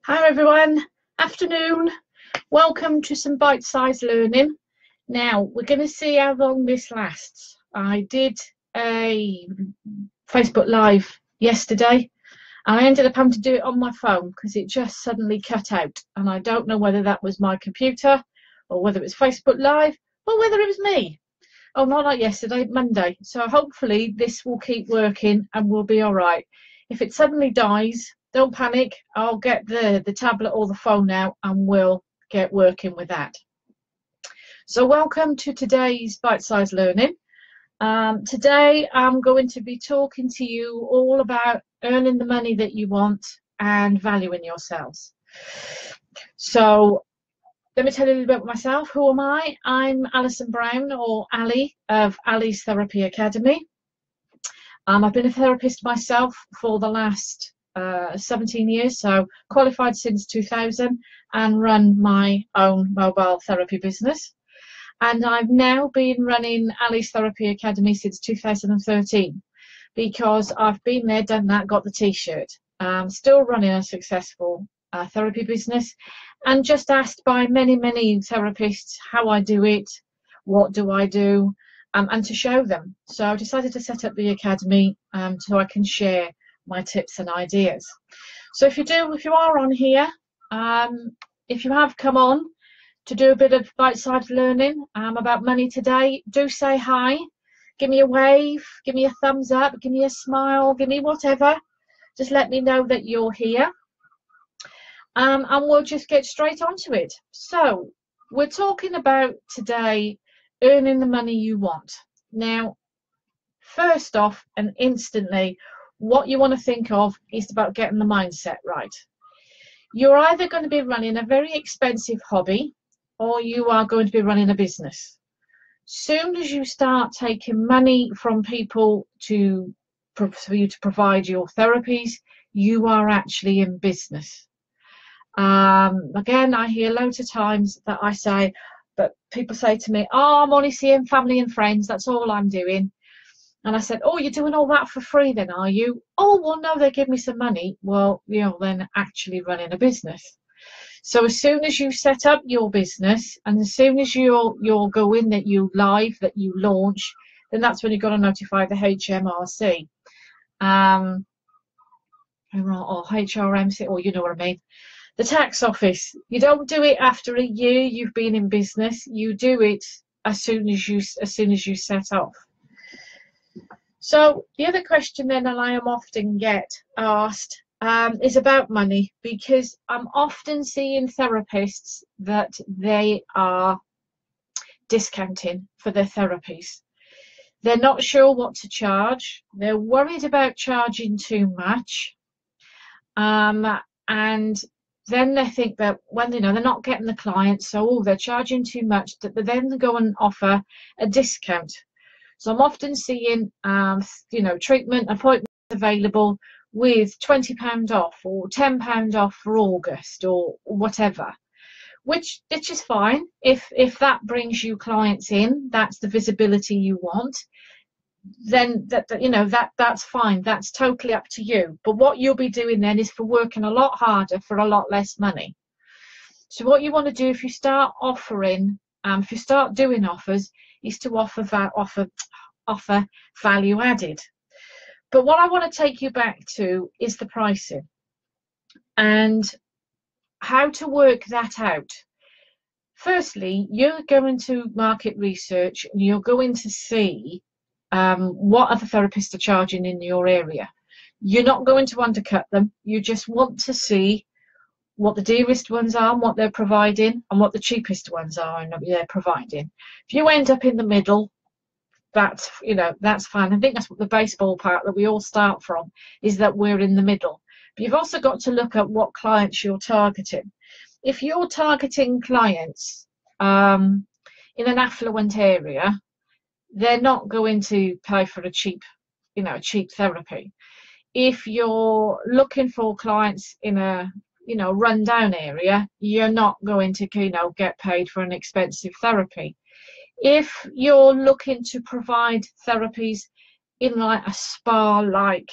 Hi everyone, afternoon. Welcome to some bite-sized learning. Now we're going to see how long this lasts. I did a Facebook Live yesterday and I ended up having to do it on my phone because it just suddenly cut out, and I don't know whether that was my computer or whether it was Facebook Live or whether it was me. Oh, not yesterday, Monday. So hopefully this will keep working and we'll be all right. If it suddenly dies, don't panic. I'll get the tablet or the phone out and we'll get working with that. So welcome to today's bite-sized learning. Today I'm going to be talking to you all about earning the money that you want and valuing yourselves. So let me tell you a little bit about myself. Who am I? I'm Alison Brown, or Ali, of Ali's Therapy Academy. I've been a therapist myself for the last 17 years, so qualified since 2000 and run my own mobile therapy business. And I've now been running Ali's Therapy Academy since 2013 because I've been there, done that, got the t-shirt. Still running a successful therapy business, and just asked by many therapists how I do it, what do I do, and to show them. So I decided to set up the academy so I can share my tips and ideas. So if you are on here, if you have come on to do a bit of bite-sized learning about money today, do say hi, give me a wave, give me a thumbs up, give me a smile, give me whatever. Just let me know that you're here. And we'll just get straight onto it. So we're talking about today earning the money you want. Now, first off and instantly, what you want to think of is about getting the mindset right. You're either going to be running a very expensive hobby or you are going to be running a business. Soon as you start taking money from people for you to provide your therapies, you are actually in business. Again, I hear loads of times that I say, but people say to me, oh, I'm only seeing family and friends, that's all I'm doing. And I said, oh, you're doing all that for free then, are you? Oh, well, no, they give me some money. Well, you're then actually running a business. So as soon as you set up your business and as soon as you're going, that you live, that you launch, then that's when you've got to notify the HMRC. Or HRMC, or you know what I mean. The tax office. You don't do it after a year you've been in business. You do it as soon as you set off. So the other question then that I am often get asked is about money, because I'm often seeing therapists that they are discounting for their therapies. They're not sure what to charge. They're worried about charging too much. And then they think that when they're not getting the clients, so they're charging too much, that they then go and offer a discount. So I'm often seeing treatment appointments available with £20 off or £10 off for August or whatever, which is fine. If that brings you clients in, that's the visibility you want, then that's fine. That's totally up to you. But what you'll be doing then is for working a lot harder for a lot less money. So what you want to do if you start offering, if you start doing offers, is to offer value added. But what I want to take you back to is the pricing and how to work that out. Firstly, you're going to market research and you're going to see what other therapists are charging in your area. You're not going to undercut them. You just want to see what the dearest ones are and what they're providing, and what the cheapest ones are and they're providing. If you end up in the middle, that's fine. I think that's what the baseball part that we all start from, is that we're in the middle. But you've also got to look at what clients you're targeting. If you're targeting clients in an affluent area, they're not going to pay for a cheap therapy. If you're looking for clients in a rundown area, you're not going to get paid for an expensive therapy. If you're looking to provide therapies in like a spa-like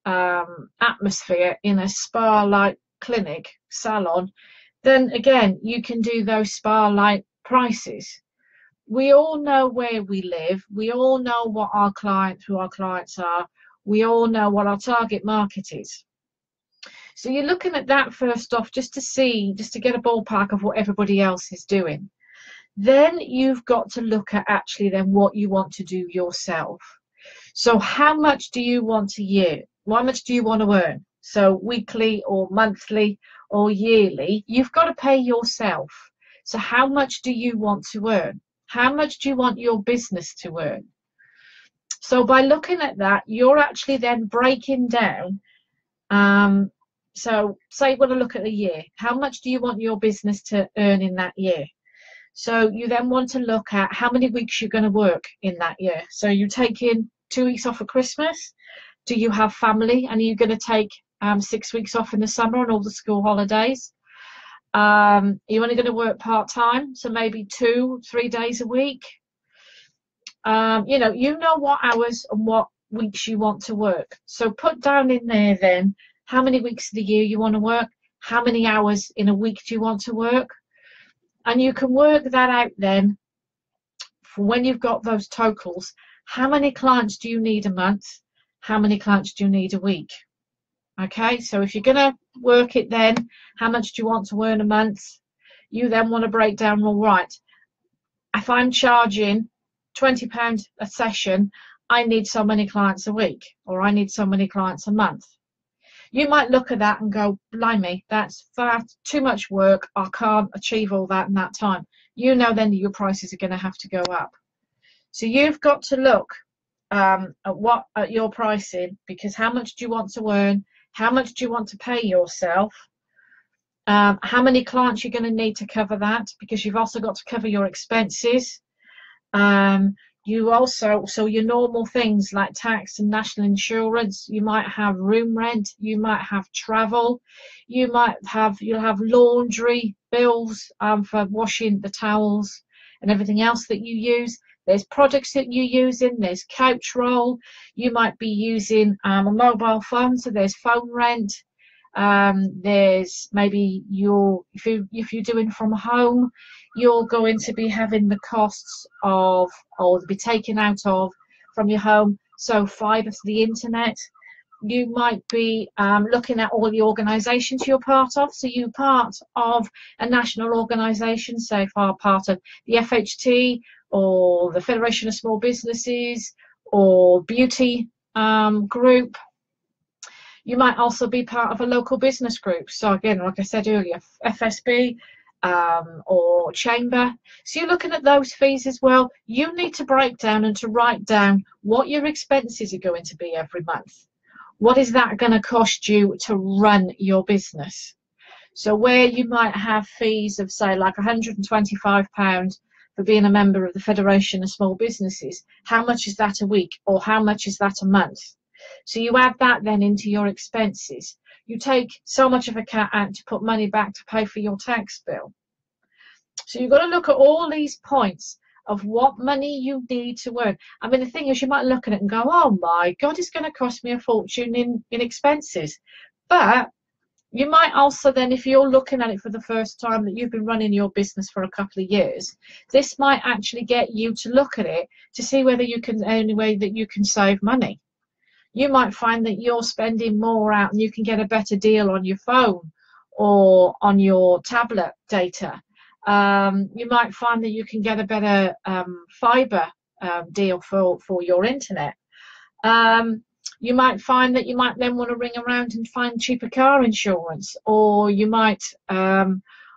atmosphere, in a spa-like clinic, salon, then again, you can do those spa-like prices. We all know where we live. We all know what who our clients are. We all know what our target market is. So you're looking at that first off, just to get a ballpark of what everybody else is doing. Then you've got to look at actually then what you want to do yourself. So how much do you want a year? How much do you want to earn? So weekly or monthly or yearly, you've got to pay yourself. So how much do you want to earn? How much do you want your business to earn? So by looking at that, you're actually then breaking down. So say you want to look at a year. How much do you want your business to earn in that year? So you then want to look at how many weeks you're going to work in that year. So you take in 2 weeks off for Christmas. Do you have family? And are you going to take 6 weeks off in the summer and all the school holidays? You're only going to work part-time, so maybe 2-3 days a week. You know what hours and what weeks you want to work. So put down in there then how many weeks of the year you want to work, how many hours in a week do you want to work, and you can work that out then for when you've got those totals. How many clients do you need a month? How many clients do you need a week? Okay, so if you're going to work it then, how much do you want to earn a month? You then want to break down, all right, if I'm charging £20 a session, I need so many clients a week, or I need so many clients a month. You might look at that and go, blimey, that's too much work. I can't achieve all that in that time. You know then that your prices are going to have to go up. So you've got to look at your pricing, because how much do you want to earn? How much do you want to pay yourself? How many clients you're going to need to cover that, because you've also got to cover your expenses. So your normal things like tax and national insurance, you might have room rent, you might have travel, you'll have laundry bills for washing the towels and everything else that you use. There's products that you're using, there's couch roll, you might be using a mobile phone, so there's phone rent. There's maybe if you're doing from home, you're going to be having the costs of, or be taken out of from your home, so fibre to the internet. You might be looking at all the organisations you're part of. So you're part of a national organisation, say if you're part of the FHT or the Federation of Small Businesses or beauty group. You might also be part of a local business group. So again, like I said earlier, FSB or chamber. So you're looking at those fees as well. You need to break down and to write down what your expenses are going to be every month. What is that going to cost you to run your business? So where you might have fees of, say, like £125 for being a member of the Federation of Small Businesses, how much is that a week, or how much is that a month? So you add that then into your expenses. You take so much of a cut out to put money back to pay for your tax bill. So you've got to look at all these points of what money you need to earn. I mean, the thing is, you might look at it and go, oh my God, it's going to cost me a fortune in expenses. But you might also then, if you're looking at it for the first time, that you've been running your business for a couple of years, this might actually get you to look at it to see whether you can, any way that you can save money. You might find that you're spending more out and you can get a better deal on your phone or on your tablet data. You might find that you can get a better fibre deal for your internet. You might find that you might then want to ring around and find cheaper car insurance, or you might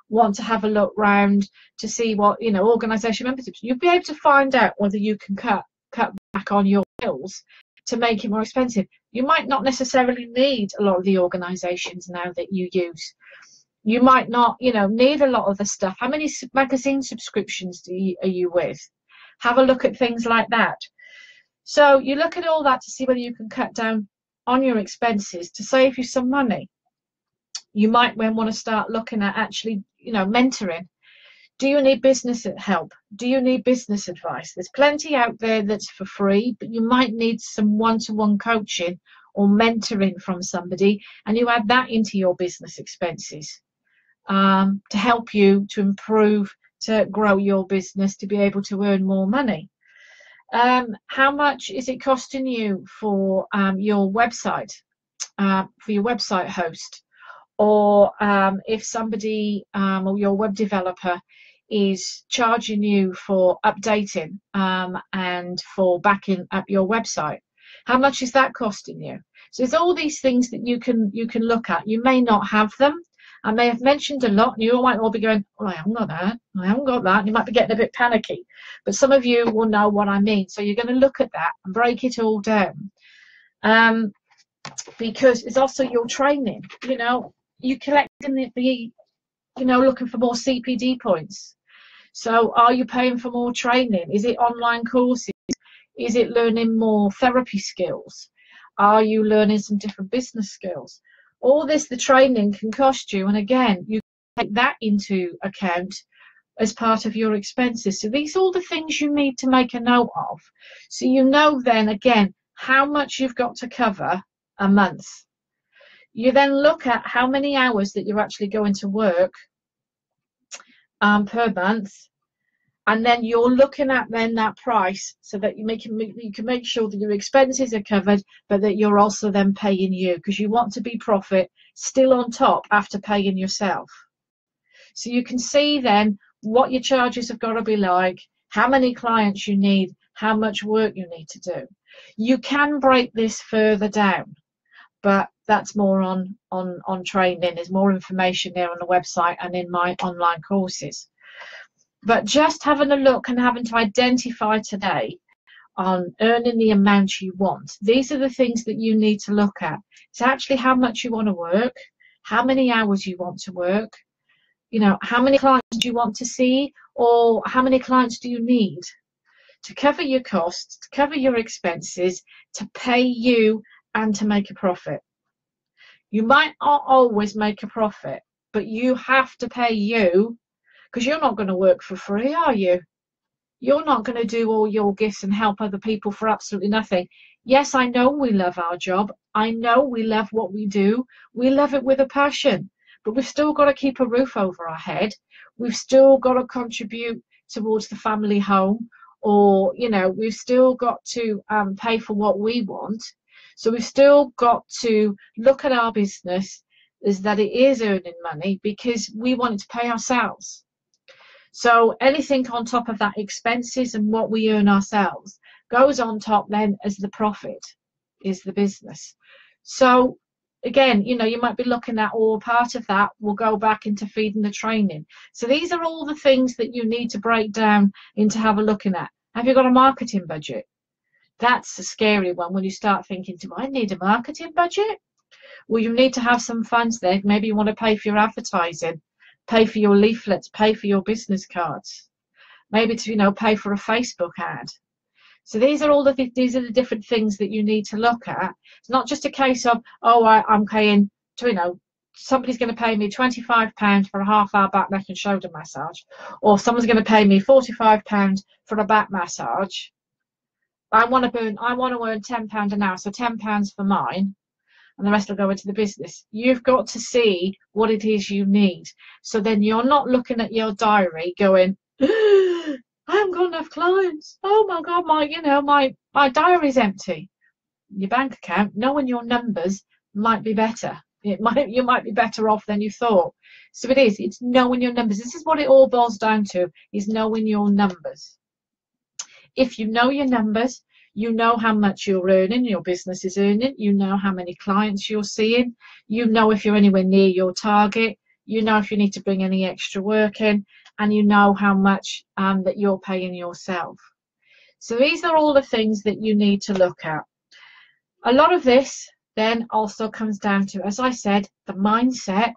want to have a look round to see what, organisation memberships. You'll be able to find out whether you can cut back on your bills to make it more expensive. You might not necessarily need a lot of the organisations now that you use. You might not, need a lot of the stuff. How many magazine subscriptions are you with? Have a look at things like that. So you look at all that to see whether you can cut down on your expenses to save you some money. You might then want to start looking at actually, mentoring. Do you need business help? Do you need business advice? There's plenty out there that's for free, but you might need some one-to-one coaching or mentoring from somebody, and you add that into your business expenses to help you to improve, to grow your business, to be able to earn more money. How much is it costing you for your website, for your website host? Or if somebody or your web developer is charging you for updating and for backing up your website, how much is that costing you? So there's all these things that you can look at. You may not have them. I may have mentioned a lot, and you might all be going, "Oh, I haven't got that. I haven't got that." And you might be getting a bit panicky, but some of you will know what I mean. So you're going to look at that and break it all down, because it's also your training. You know, you collecting the looking for more CPD points. So are you paying for more training? Is it online courses? Is it learning more therapy skills? Are you learning some different business skills? All this, the training can cost you, and again, you take that into account as part of your expenses. So these are all the things you need to make a note of, so you know then again how much you've got to cover a month. You then look at how many hours that you're actually going to work per month, and then you're looking at then that price, so that you can make sure that your expenses are covered, but that you're also then paying you, because you want to be profit still on top after paying yourself. So you can see then what your charges have got to be like, how many clients you need, how much work you need to do. You can break this further down, but that's more on training. There's more information there on the website and in my online courses. But just having a look and having to identify today on earning the amount you want, these are the things that you need to look at. It's actually how much you want to work, how many hours you want to work, how many clients do you want to see, or how many clients do you need to cover your costs, to cover your expenses, to pay you and to make a profit. You might not always make a profit, but you have to pay you, because you're not going to work for free, are you? You're not going to do all your gifts and help other people for absolutely nothing. Yes, I know we love our job. I know we love what we do. We love it with a passion, but we've still got to keep a roof over our head. We've still got to contribute towards the family home, or, we've still got to pay for what we want. So we've still got to look at our business as that it is earning money, because we want it to pay ourselves. So anything on top of that expenses and what we earn ourselves goes on top then as the profit, is the business. So again, you might be looking at, or part of that will go back into feeding the training. So these are all the things that you need to break down into have a looking at. Have you got a marketing budget? That's a scary one when you start thinking, do I need a marketing budget? Well, you need to have some funds there. Maybe you want to pay for your advertising, pay for your leaflets, pay for your business cards, maybe to pay for a Facebook ad. So these are the different things that you need to look at. It's not just a case of, I'm paying to, somebody's going to pay me £25 for a half-hour back neck and shoulder massage, or someone's going to pay me £45 for a back massage. I want to earn £10 an hour, so £10 for mine, and the rest will go into the business. You've got to see what it is you need. So then you're not looking at your diary going, I haven't got enough clients. Oh my God, my diary's empty. Your bank account, knowing your numbers might be better. You might be better off than you thought. So it's knowing your numbers. This is what it all boils down to, is knowing your numbers. If you know your numbers, you know how much you're earning, your business is earning, you know how many clients you're seeing, you know if you're anywhere near your target, you know if you need to bring any extra work in, and you know how much that you're paying yourself. So these are all the things that you need to look at. A lot of this then also comes down to, as I said, the mindset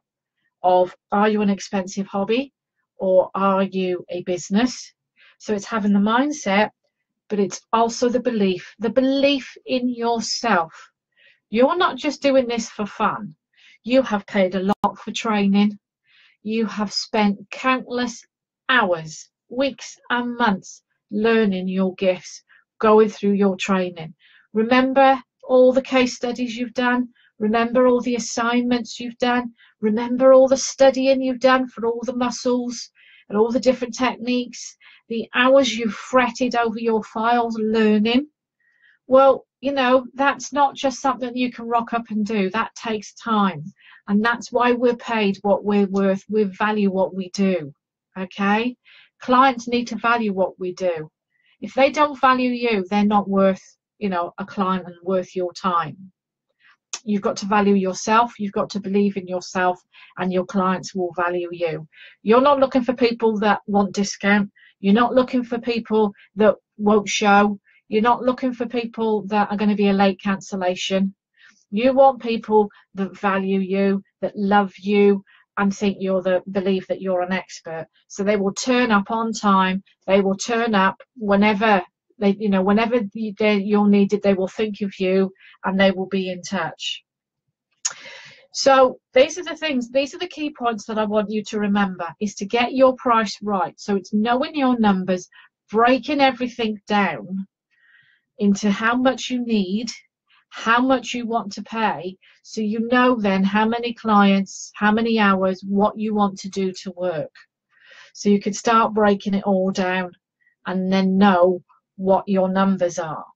of, are you an expensive hobby or are you a business? So it's having the mindset, but it's also the belief in yourself. You're not just doing this for fun. You have paid a lot for training. You have spent countless hours, weeks and months learning your gifts, going through your training. Remember, all the case studies you've done. Remember all the assignments you've done. Remember all the studying you've done for all the muscles and all the different techniques, the hours you've fretted over your files learning. Well, you know, that's not just something you can rock up and do. That takes time. And that's why we're paid what we're worth. We value what we do. Okay? Clients need to value what we do. If they don't value you, they're not worth, you know, a client and worth your time. You've got to value yourself. You've got to believe in yourself, and your clients will value you. You're not looking for people that want discount. You're not looking for people that won't show. You're not looking for people that are going to be a late cancellation. You want people that value you, that love you, and think believe that you're an expert. So they will turn up on time. They will turn up whenever whenever you're needed. They will think of you, and they will be in touch. So these are the things, these are the key points that I want you to remember, is to get your price right. So it's knowing your numbers, breaking everything down into how much you need, how much you want to pay, so you know then how many clients, how many hours, what you want to do to work. So you can start breaking it all down and then know what your numbers are.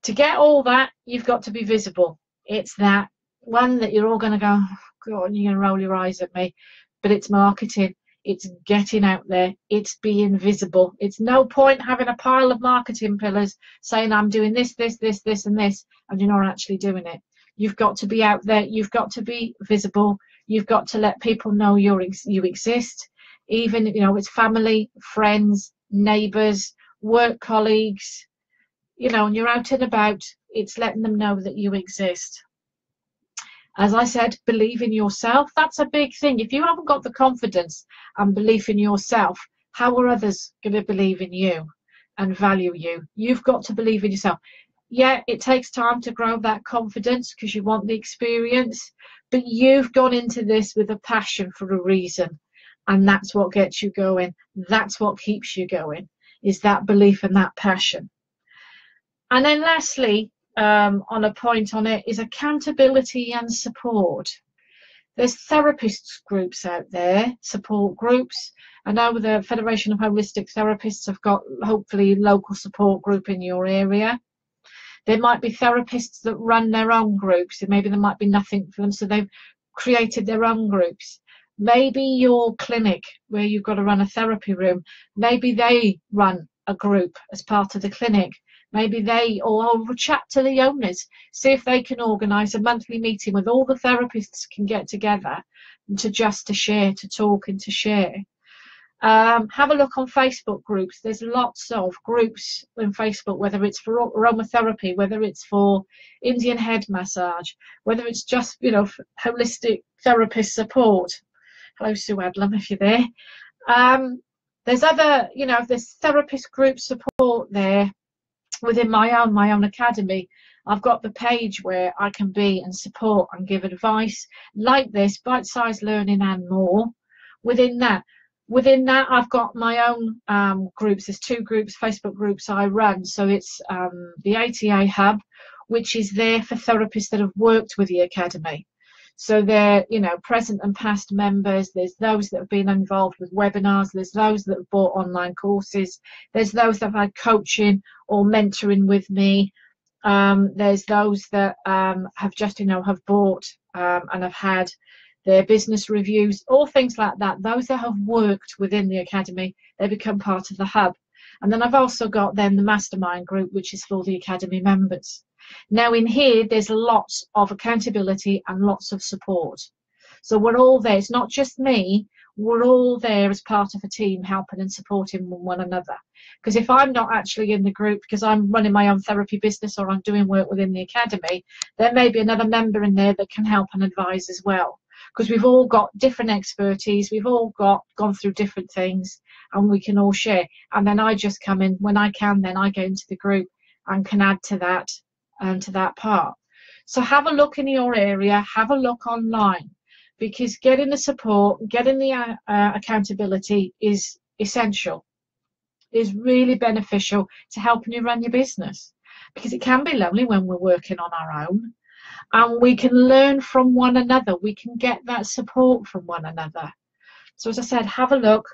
To get all that, you've got to be visible. It's that one that you're all going to go, oh, God, you're going to roll your eyes at me, but it's marketing. It's getting out there. It's being visible. It's no point having a pile of marketing pillars saying I'm doing this, this, this, this, and this, and you're not actually doing it. You've got to be out there. You've got to be visible. You've got to let people know you exist. Even, you know, it's family, friends, neighbours, work colleagues, you know, and you're out and about, it's letting them know that you exist. As I said, believe in yourself. That's a big thing. If you haven't got the confidence and belief in yourself, how are others going to believe in you and value you? You've got to believe in yourself. Yeah, it takes time to grow that confidence because you want the experience, but you've gone into this with a passion for a reason, and that's what gets you going. That's what keeps you going, is that belief and that passion. And then lastly, on a point on it, is accountability and support. There's therapists groups out there, support groups. I know the Federation of Holistic Therapists have got hopefully local support group in your area. There might be therapists that run their own groups, and maybe there might be nothing for them, so they've created their own groups. Maybe your clinic where you've got to run a therapy room, maybe they run a group as part of the clinic. Maybe they, or chat to the owners, see if they can organise a monthly meeting with all the therapists can get together to share, to talk and to share. Have a look on Facebook groups. There's lots of groups on Facebook, whether it's for aromatherapy, whether it's for Indian head massage, whether it's just, you know, holistic therapist support. Hello, Sue Adlam, if you're there. There's other, you know, there's therapist group support there. Within my own academy, I've got the page where I can be and support and give advice like this, bite-sized learning and more. Within that, I've got my own groups. There's 2 groups, Facebook groups I run. So it's the ATA Hub, which is there for therapists that have worked with the academy. So they're, you know, present and past members. There's those that have been involved with webinars. There's those that have bought online courses. There's those that have had coaching or mentoring with me. There's those that have just, you know, have bought and have had their business reviews, all things like that. Those that have worked within the academy, they become part of the hub. And then I've also got then the mastermind group, which is for the academy members. Now in here, there's lots of accountability and lots of support. So we're all there. It's not just me. We're all there as part of a team, helping and supporting one another. Because if I'm not actually in the group, because I'm running my own therapy business or I'm doing work within the academy, there may be another member in there that can help and advise as well. Because we've all got different expertise. We've all gone through different things, and we can all share. And then I just come in when I can. Then I go into the group and can add to that. And to that part. So have a look in your area, have a look online, because getting the support, getting the accountability is essential, is really beneficial to helping you run your business. because it can be lonely when we're working on our own. And we can learn from one another. We can get that support from one another. So as I said, have a look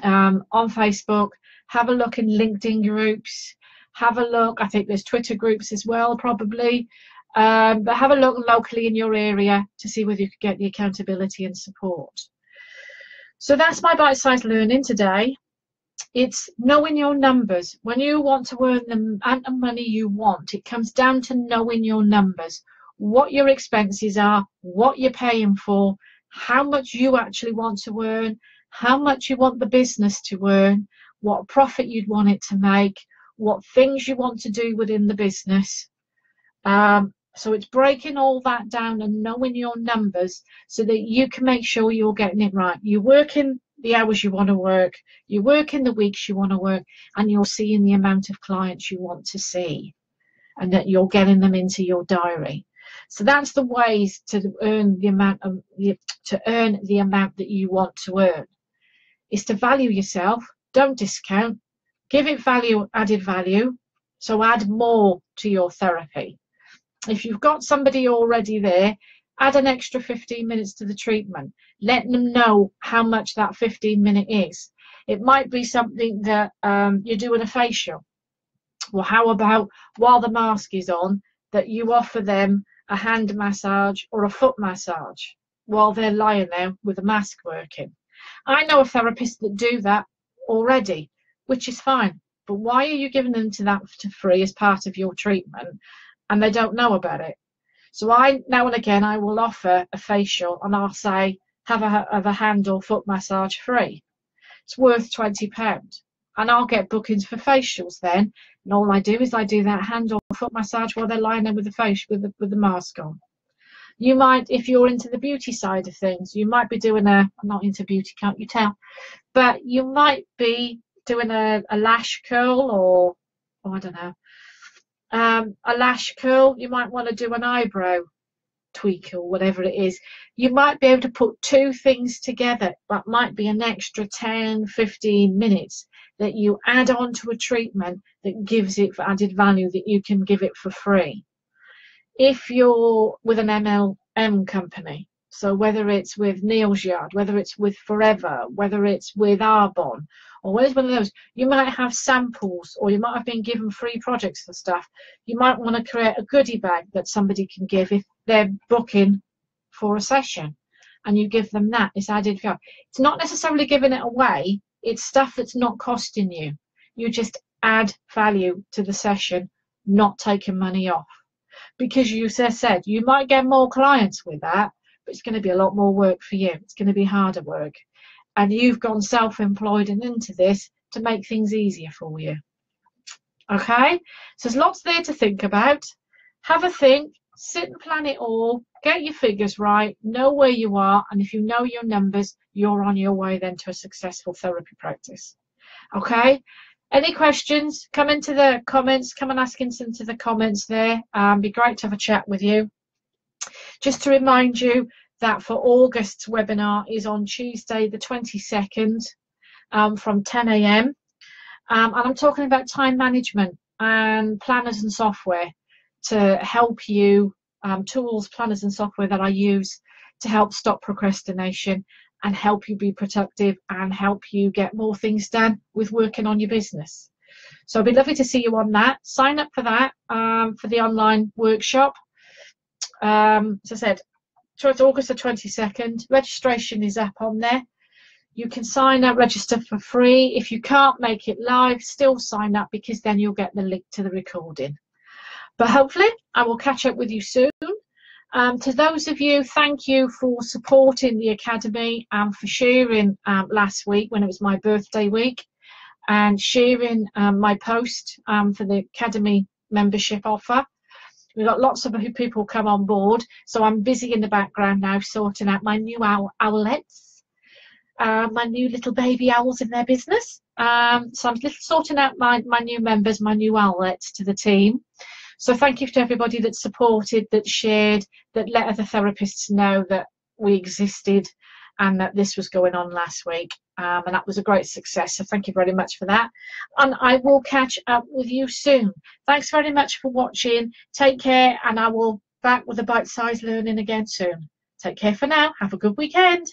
on Facebook, have a look in LinkedIn groups, have a look, I think there's Twitter groups as well, probably. But have a look locally in your area to see whether you could get the accountability and support. So that's my bite-sized learning today. It's knowing your numbers. When you want to earn the amount of money you want, it comes down to knowing your numbers, what your expenses are, what you're paying for, how much you actually want to earn, how much you want the business to earn, what profit you'd want it to make, what things you want to do within the business. So it's breaking all that down and knowing your numbers so that you can make sure you're getting it right. You're working the hours you want to work, you're working the weeks you want to work, and you're seeing the amount of clients you want to see, and that you're getting them into your diary. So that's the ways to earn the amount that you want to earn. Is to value yourself, don't discount, give it value, added value. So add more to your therapy. If you've got somebody already there, add an extra 15 minutes to the treatment. Let them know how much that 15-minute is. It might be something that you're doing a facial. Well, how about while the mask is on, that you offer them a hand massage or a foot massage while they're lying there with the mask working. I know of therapists that do that already, which is fine. But why are you giving them that for free as part of your treatment and they don't know about it? So now and again, I will offer a facial and I'll say, have a hand or foot massage free. It's worth £20. And I'll get bookings for facials then. And all I do is I do that hand or foot massage while they're lying there with the face, with the mask on. You might, if you're into the beauty side of things, you might be doing I'm not into beauty, can't you tell? But you might be doing a lash curl or I don't know, a lash curl. You might want to do an eyebrow tweak or whatever it is. You might be able to put two things together. That might be an extra 10-15 minutes that you add on to a treatment that gives it for added value, that you can give it for free. If you're with an MLM company, so whether it's with Neil's Yard, whether it's with Forever, whether it's with Arbonne, or whether it's one of those, you might have samples, or you might have been given free projects and stuff. You might want to create a goodie bag that somebody can give if they're booking for a session, and you give them that. It's added value. It's not necessarily giving it away. It's stuff that's not costing you. You just add value to the session, not taking money off. Because you said you might get more clients with that, but it's going to be a lot more work for you. It's going to be harder work. And you've gone self-employed and into this to make things easier for you. Okay? So there's lots there to think about. Have a think, sit and plan it all, get your figures right, know where you are, and if you know your numbers, you're on your way then to a successful therapy practice. Okay? Any questions? Come into the comments. Come and ask into the comments there. Be great to have a chat with you. Just to remind you that for August's webinar is on Tuesday the 22nd from 10 AM. And I'm talking about time management and planners and software to help you, tools, planners and software that I use to help stop procrastination and help you be productive and help you get more things done with working on your business. So it'd be lovely to see you on that. Sign up for that, for the online workshop. As I said, it's August the 22nd. Registration is up on there. You can sign up, register for free. If you can't make it live, still sign up, because then you'll get the link to the recording. But hopefully I will catch up with you soon. To those of you, thank you for supporting the Academy and for sharing last week when it was my birthday week, and sharing my post for the Academy membership offer. We've got lots of people come on board, so I'm busy in the background now sorting out my new owlets, my new little baby owls in their business. So I'm sorting out my new members, my new owlets to the team. So thank you to everybody that supported, that shared, that let other therapists know that we existed and that this was going on last week. and that was a great success. So thank you very much for that. And I will catch up with you soon. Thanks very much for watching. Take care, and I will back with a bite-sized learning again soon. Take care for now. Have a good weekend.